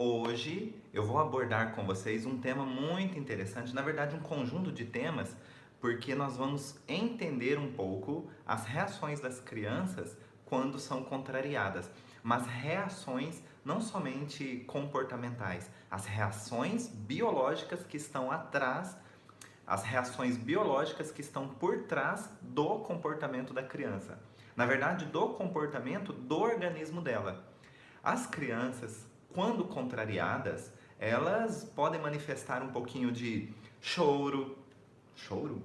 Hoje eu vou abordar com vocês um tema muito interessante, na verdade um conjunto de temas, porque nós vamos entender um pouco as reações das crianças quando são contrariadas, mas reações não somente comportamentais, as reações biológicas que estão atrás, as reações biológicas que estão por trás do comportamento da criança. Na verdade, do comportamento do organismo dela. As crianças, quando contrariadas, elas podem manifestar um pouquinho de choro. Choro?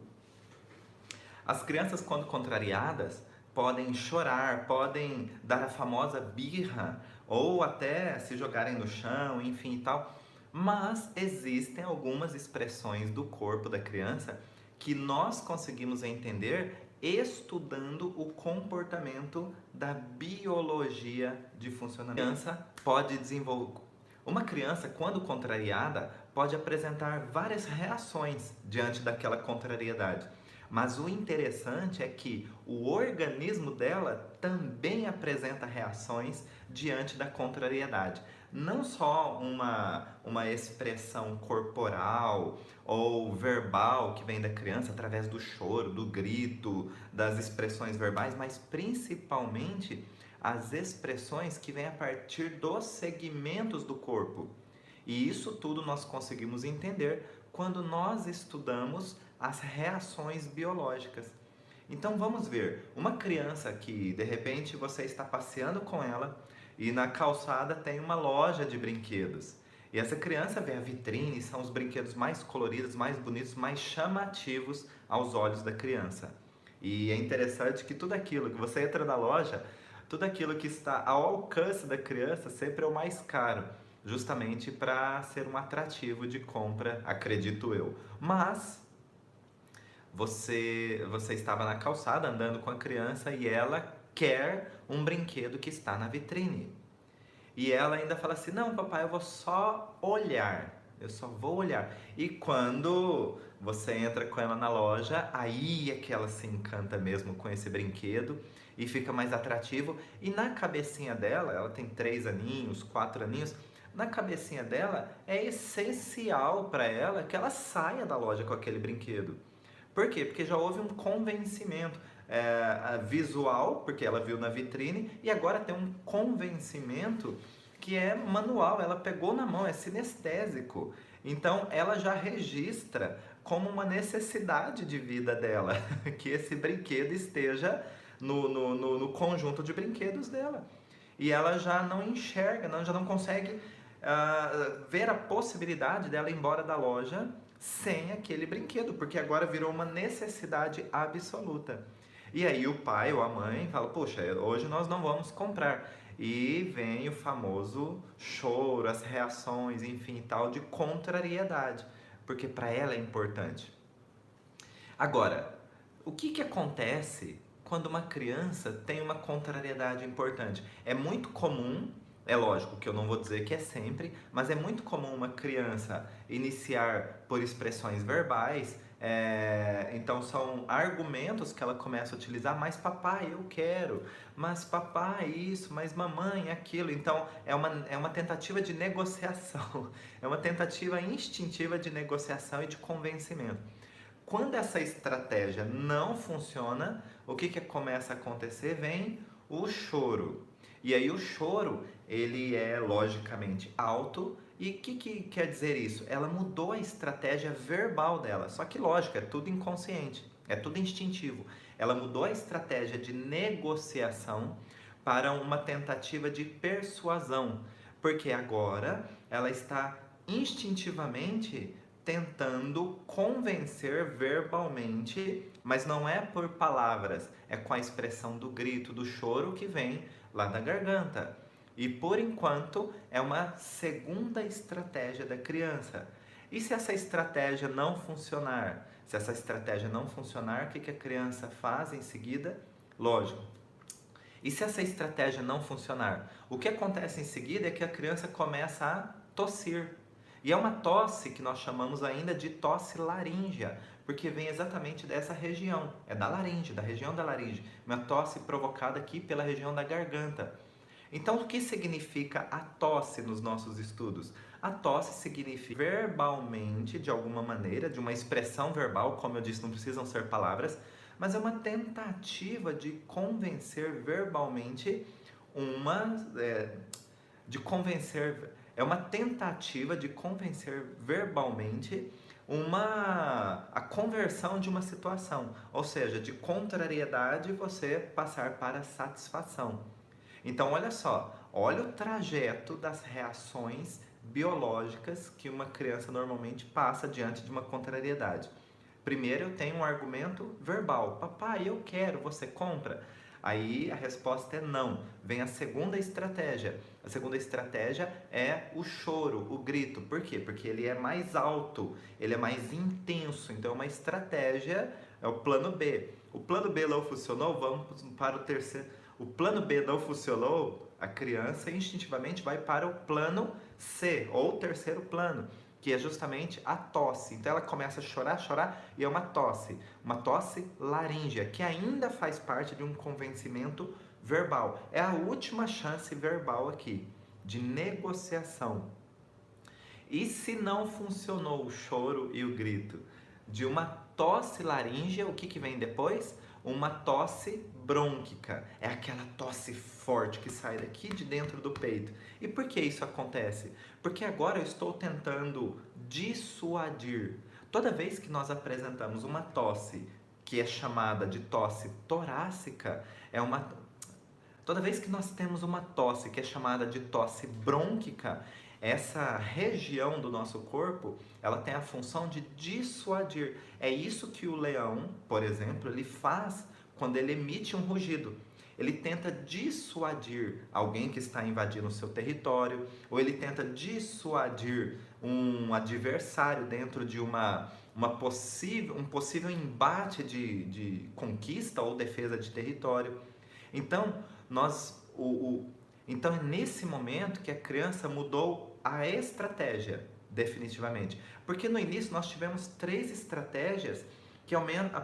As crianças, quando contrariadas, podem chorar, podem dar a famosa birra, ou até se jogarem no chão, enfim e tal. Mas existem algumas expressões do corpo da criança que nós conseguimos entender estudando o comportamento da biologia de funcionamento. Uma criança, quando contrariada, pode apresentar várias reações diante daquela contrariedade. Mas o interessante é que o organismo dela também apresenta reações diante da contrariedade. Não só uma expressão corporal ou verbal que vem da criança através do choro, do grito, das expressões verbais, mas principalmente as expressões que vêm a partir dos segmentos do corpo. E isso tudo nós conseguimos entender quando nós estudamos as reações biológicas. Então vamos ver, uma criança que de repente você está passeando com ela e na calçada tem uma loja de brinquedos. E essa criança vê a vitrine, são os brinquedos mais coloridos, mais bonitos, mais chamativos aos olhos da criança. E é interessante que tudo aquilo que você entra na loja, tudo aquilo que está ao alcance da criança sempre é o mais caro, justamente para ser um atrativo de compra, acredito eu. Mas você estava na calçada andando com a criança e ela quer um brinquedo que está na vitrine. E ela ainda fala assim: não, papai, eu vou só olhar. Eu só vou olhar. E quando você entra com ela na loja, aí é que ela se encanta mesmo com esse brinquedo e fica mais atrativo. E na cabecinha dela, ela tem 3 aninhos, 4 aninhos, na cabecinha dela é essencial para ela que ela saia da loja com aquele brinquedo. Por quê? Porque já houve um convencimento visual, porque ela viu na vitrine, e agora tem um convencimento que é manual, ela pegou na mão, é sinestésico. Então ela já registra como uma necessidade de vida dela, que esse brinquedo esteja no conjunto de brinquedos dela. E ela já não enxerga, já não consegue ver a possibilidade dela ir embora da loja sem aquele brinquedo, porque agora virou uma necessidade absoluta. E aí o pai ou a mãe fala: poxa, hoje nós não vamos comprar. E vem o famoso choro, as reações, enfim, tal, de contrariedade, porque para ela é importante. Agora, o que acontece quando uma criança tem uma contrariedade importante? É muito comum, é lógico que eu não vou dizer que é sempre, mas é muito comum uma criança iniciar por expressões verbais, então são argumentos que ela começa a utilizar: mas papai, eu quero, mas papai isso, mas mamãe aquilo. Então é uma tentativa de negociação, é uma tentativa instintiva de negociação e de convencimento. Quando essa estratégia não funciona, o que começa a acontecer? Vem o choro. E aí o choro, ele é logicamente alto. E o que quer dizer isso? Ela mudou a estratégia verbal dela. Só que lógico, é tudo inconsciente, é tudo instintivo. Ela mudou a estratégia de negociação para uma tentativa de persuasão. Porque agora ela está instintivamente tentando convencer verbalmente, mas não é por palavras, é com a expressão do grito, do choro que vem lá da garganta. E por enquanto é uma segunda estratégia da criança. E se essa estratégia não funcionar? Se essa estratégia não funcionar, o que a criança faz em seguida? Lógico. E se essa estratégia não funcionar? O que acontece em seguida é que a criança começa a tossir. E é uma tosse que nós chamamos ainda de tosse laríngea, porque vem exatamente dessa região, é da laringe, da região da laringe, uma tosse provocada aqui pela região da garganta. Então, o que significa a tosse nos nossos estudos? A tosse significa verbalmente, de alguma maneira, de uma expressão verbal, como eu disse, não precisam ser palavras, mas é uma tentativa de convencer verbalmente uma. De convencer. É uma tentativa de convencer verbalmente a conversão de uma situação, ou seja, de contrariedade você passar para satisfação. Então, olha só, olha o trajeto das reações biológicas que uma criança normalmente passa diante de uma contrariedade. Primeiro eu tenho um argumento verbal. Papai, eu quero, você compra? Aí a resposta é não. Vem a segunda estratégia. A segunda estratégia é o choro, o grito. Por quê? Porque ele é mais alto, ele é mais intenso. Então é uma estratégia, é o plano B. O plano B não funcionou, vamos para o terceiro. O plano B não funcionou, a criança instintivamente vai para o plano C, ou terceiro plano, que é justamente a tosse. Então ela começa a chorar, e é uma tosse laríngea, que ainda faz parte de um convencimento verbal. É a última chance verbal aqui, de negociação. E se não funcionou o choro e o grito de uma tosse laríngea, o que vem depois? Uma tosse brônquica. É aquela tosse forte que sai daqui de dentro do peito. E por que isso acontece? Porque agora eu estou tentando dissuadir. Toda vez que nós apresentamos uma tosse que é chamada de tosse torácica, toda vez que nós temos uma tosse que é chamada de tosse brônquica, essa região do nosso corpo, ela tem a função de dissuadir. É isso que o leão, por exemplo, ele faz quando ele emite um rugido. Ele tenta dissuadir alguém que está invadindo o seu território, ou ele tenta dissuadir um adversário dentro de um possível embate de conquista ou defesa de território. Então, então é nesse momento que a criança mudou a estratégia, definitivamente. Porque no início nós tivemos 3 estratégias que aumentam.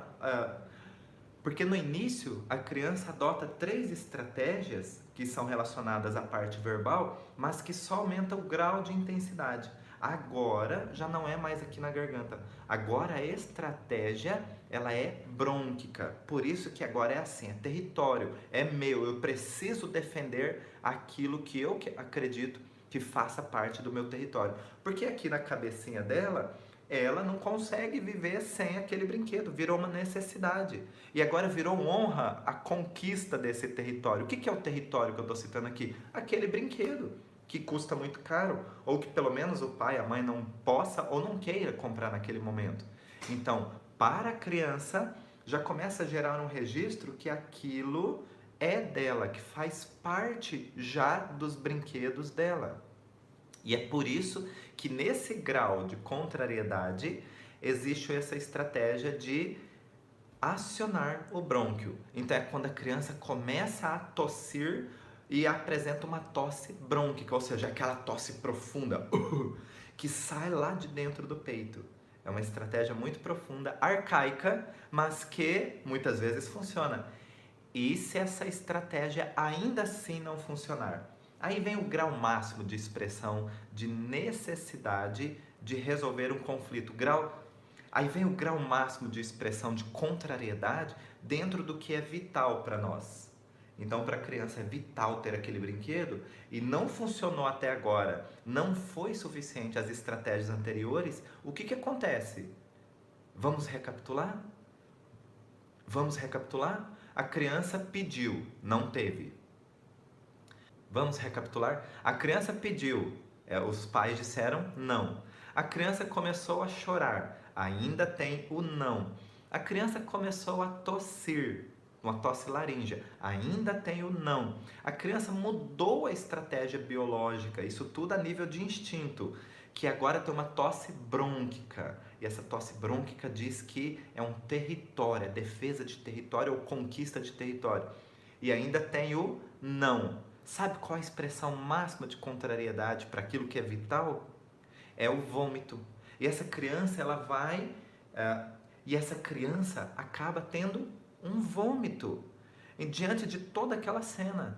Porque no início a criança adota 3 estratégias que são relacionadas à parte verbal, mas que só aumenta o grau de intensidade. Agora já não é mais aqui na garganta. Agora a estratégia ela é brônquica. Por isso que agora é assim, é território, é meu. Eu preciso defender aquilo que eu acredito que faça parte do meu território. Porque aqui na cabecinha dela, ela não consegue viver sem aquele brinquedo, virou uma necessidade. E agora virou honra a conquista desse território. O que é o território que eu estou citando aqui? Aquele brinquedo, que custa muito caro, ou que pelo menos o pai, a mãe não possa ou não queira comprar naquele momento. Então, para a criança, já começa a gerar um registro que aquilo é dela, que faz parte já dos brinquedos dela. E é por isso que nesse grau de contrariedade existe essa estratégia de acionar o brônquio. Então é quando a criança começa a tossir e apresenta uma tosse brônquica, ou seja, aquela tosse profunda que sai lá de dentro do peito. É uma estratégia muito profunda, arcaica, mas que muitas vezes funciona. E se essa estratégia ainda assim não funcionar? Aí vem o grau máximo de expressão de necessidade de resolver um conflito. Aí vem o grau máximo de expressão de contrariedade dentro do que é vital para nós. Então, para a criança é vital ter aquele brinquedo e não funcionou até agora, não foi suficiente as estratégias anteriores, o que acontece? Vamos recapitular? Vamos recapitular? A criança pediu, não teve. Vamos recapitular? A criança pediu, os pais disseram não. A criança começou a chorar, ainda tem o não. A criança começou a tossir, uma tosse laríngea, ainda tem o não. A criança mudou a estratégia biológica, isso tudo a nível de instinto, que agora tem uma tosse brônquica. E essa tosse brônquica diz que é um território, é defesa de território ou conquista de território. E ainda tem o não. Sabe qual a expressão máxima de contrariedade para aquilo que é vital? É o vômito. E essa criança, acaba tendo um vômito diante de toda aquela cena.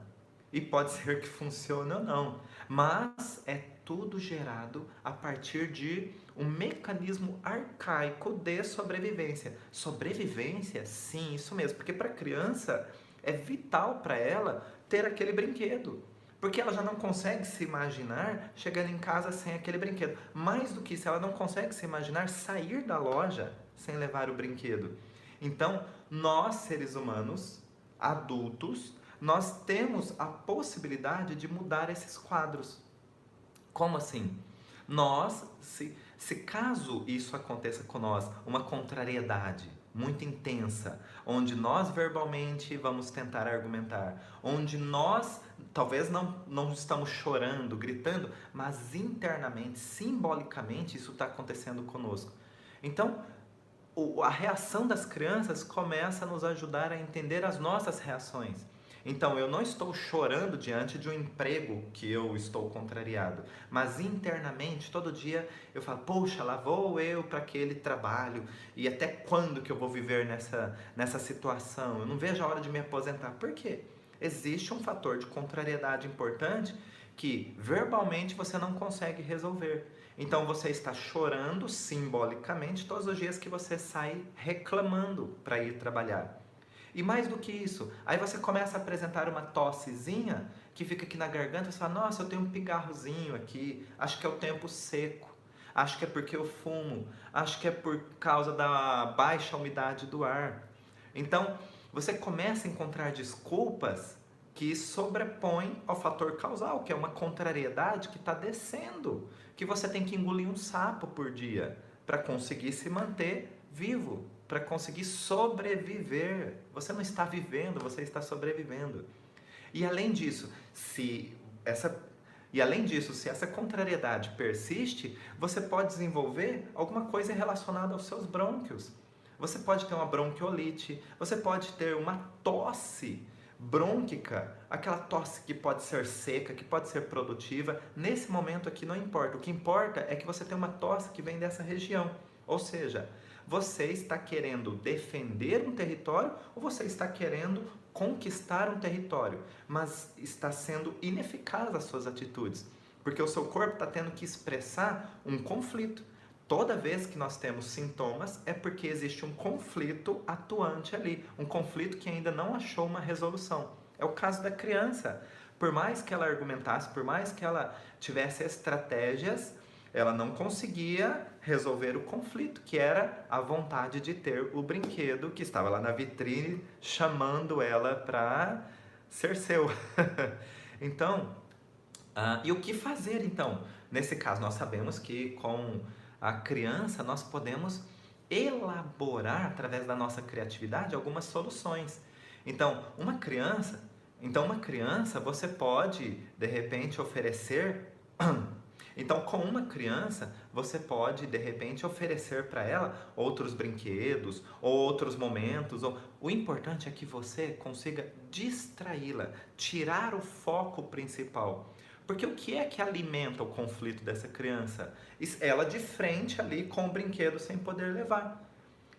E pode ser que funcione ou não, mas é tudo gerado a partir de um mecanismo arcaico de sobrevivência. Sobrevivência, sim, isso mesmo, porque para a criança é vital para ela ter aquele brinquedo. Porque ela já não consegue se imaginar chegando em casa sem aquele brinquedo. Mais do que isso, ela não consegue se imaginar sair da loja sem levar o brinquedo. Então, nós, seres humanos, adultos, nós temos a possibilidade de mudar esses quadros. Como assim? Nós, se caso isso aconteça com nós, uma contrariedade muito intensa, onde nós verbalmente vamos tentar argumentar, onde nós talvez não estamos chorando, gritando, mas internamente, simbolicamente, isso está acontecendo conosco. Então, a reação das crianças começa a nos ajudar a entender as nossas reações. Então, eu não estou chorando diante de um emprego que eu estou contrariado, mas internamente, todo dia eu falo, poxa, lá vou eu para aquele trabalho, e até quando que eu vou viver nessa situação? Eu não vejo a hora de me aposentar. Por quê? Existe um fator de contrariedade importante que verbalmente você não consegue resolver. Então você está chorando simbolicamente todos os dias que você sai reclamando para ir trabalhar. E mais do que isso, aí você começa a apresentar uma tossezinha que fica aqui na garganta, você fala, nossa, eu tenho um pigarrozinho aqui, acho que é o tempo seco, acho que é porque eu fumo, acho que é por causa da baixa umidade do ar. Então, você começa a encontrar desculpas que sobrepõem ao fator causal, que é uma contrariedade que está descendo, que você tem que engolir um sapo por dia para conseguir se manter vivo, para conseguir sobreviver. Você não está vivendo, você está sobrevivendo. E além disso, se essa contrariedade persiste, você pode desenvolver alguma coisa relacionada aos seus brônquios. Você pode ter uma bronquiolite, você pode ter uma tosse brônquica, aquela tosse que pode ser seca, que pode ser produtiva. Nesse momento aqui não importa. O que importa é que você tem uma tosse que vem dessa região. Ou seja, você está querendo defender um território ou você está querendo conquistar um território, mas está sendo ineficaz as suas atitudes, porque o seu corpo está tendo que expressar um conflito. Toda vez que nós temos sintomas é porque existe um conflito atuante ali, um conflito que ainda não achou uma resolução. É o caso da criança. Por mais que ela argumentasse, por mais que ela tivesse estratégias, ela não conseguia resolver o conflito, que era a vontade de ter o brinquedo que estava lá na vitrine, chamando ela para ser seu. Então, e o que fazer então? Nesse caso, nós sabemos que com a criança nós podemos elaborar, através da nossa criatividade, algumas soluções. Uma criança você pode, de repente, oferecer. Então, com uma criança, você pode, de repente, oferecer para ela outros brinquedos, ou outros momentos. O importante é que você consiga distraí-la, tirar o foco principal. Porque o que é que alimenta o conflito dessa criança? Ela de frente ali com o brinquedo sem poder levar.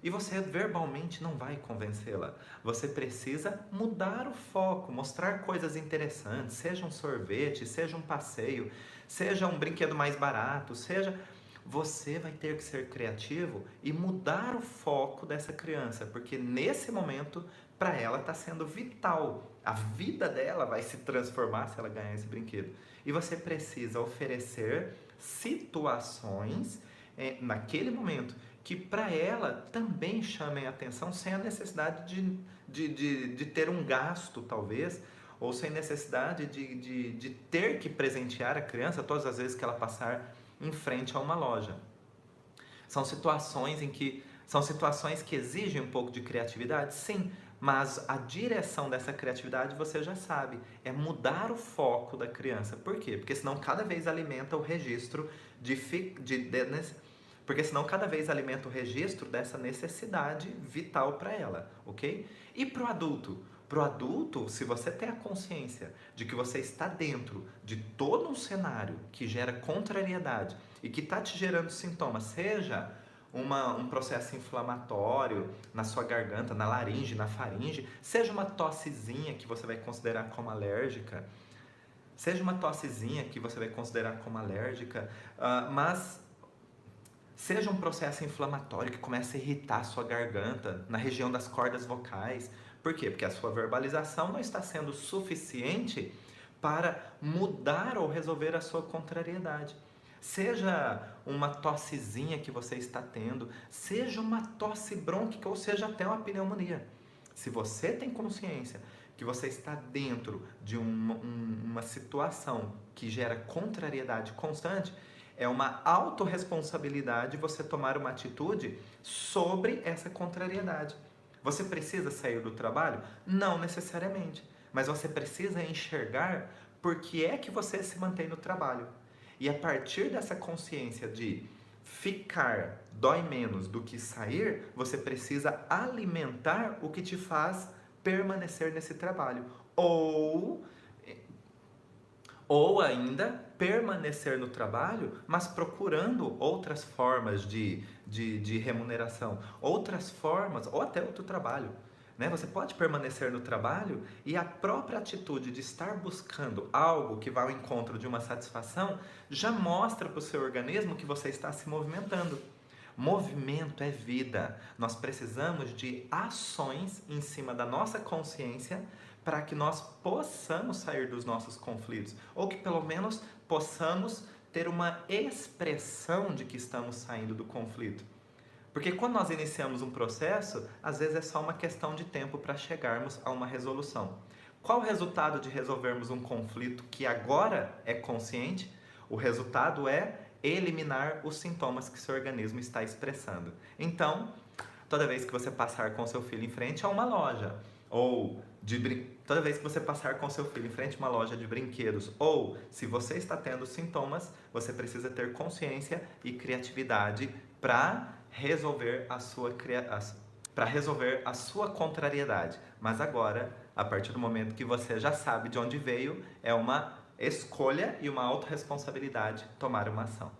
E você verbalmente não vai convencê-la. Você precisa mudar o foco, mostrar coisas interessantes, seja um sorvete, seja um passeio, seja um brinquedo mais barato, seja... Você vai ter que ser criativo e mudar o foco dessa criança, porque nesse momento, para ela está sendo vital. A vida dela vai se transformar se ela ganhar esse brinquedo. E você precisa oferecer situações naquele momento que para ela também chamem a atenção sem a necessidade de ter um gasto, talvez, ou sem necessidade de ter que presentear a criança todas as vezes que ela passar em frente a uma loja. São situações que exigem um pouco de criatividade, sim, mas a direção dessa criatividade você já sabe, é mudar o foco da criança. Por quê? Porque senão cada vez alimenta o registro porque senão cada vez alimenta o registro dessa necessidade vital para ela, ok? E para o adulto? Para o adulto, se você tem a consciência de que você está dentro de todo um cenário que gera contrariedade e que está te gerando sintomas, seja um processo inflamatório na sua garganta, na laringe, na faringe, seja uma tossezinha que você vai considerar como alérgica, Seja uma tossezinha que você vai considerar como alérgica, mas seja um processo inflamatório que começa a irritar a sua garganta, na região das cordas vocais. Por quê? Porque a sua verbalização não está sendo suficiente para mudar ou resolver a sua contrariedade. Seja uma tossezinha que você está tendo, seja uma tosse brônquica ou seja até uma pneumonia. Se você tem consciência que você está dentro de uma situação que gera contrariedade constante, é uma autorresponsabilidade você tomar uma atitude sobre essa contrariedade. Você precisa sair do trabalho? Não necessariamente. Mas você precisa enxergar por que é que você se mantém no trabalho. E a partir dessa consciência de ficar dói menos do que sair, você precisa alimentar o que te faz permanecer nesse trabalho. Ou ainda permanecer no trabalho, mas procurando outras formas de remuneração, outras formas, ou até outro trabalho. Né? Você pode permanecer no trabalho e a própria atitude de estar buscando algo que vá ao encontro de uma satisfação já mostra para o seu organismo que você está se movimentando. Movimento é vida. Nós precisamos de ações em cima da nossa consciência para que nós possamos sair dos nossos conflitos, ou que pelo menos possamos ter uma expressão de que estamos saindo do conflito. Porque quando nós iniciamos um processo, às vezes é só uma questão de tempo para chegarmos a uma resolução. Qual o resultado de resolvermos um conflito que agora é consciente? O resultado é eliminar os sintomas que seu organismo está expressando. Então, toda vez que você passar com seu filho em frente a uma loja, ou toda vez que você passar com seu filho em frente a uma loja de brinquedos, ou se você está tendo sintomas, você precisa ter consciência e criatividade para resolver a sua contrariedade. Mas agora, a partir do momento que você já sabe de onde veio, é uma escolha e uma autorresponsabilidade tomar uma ação.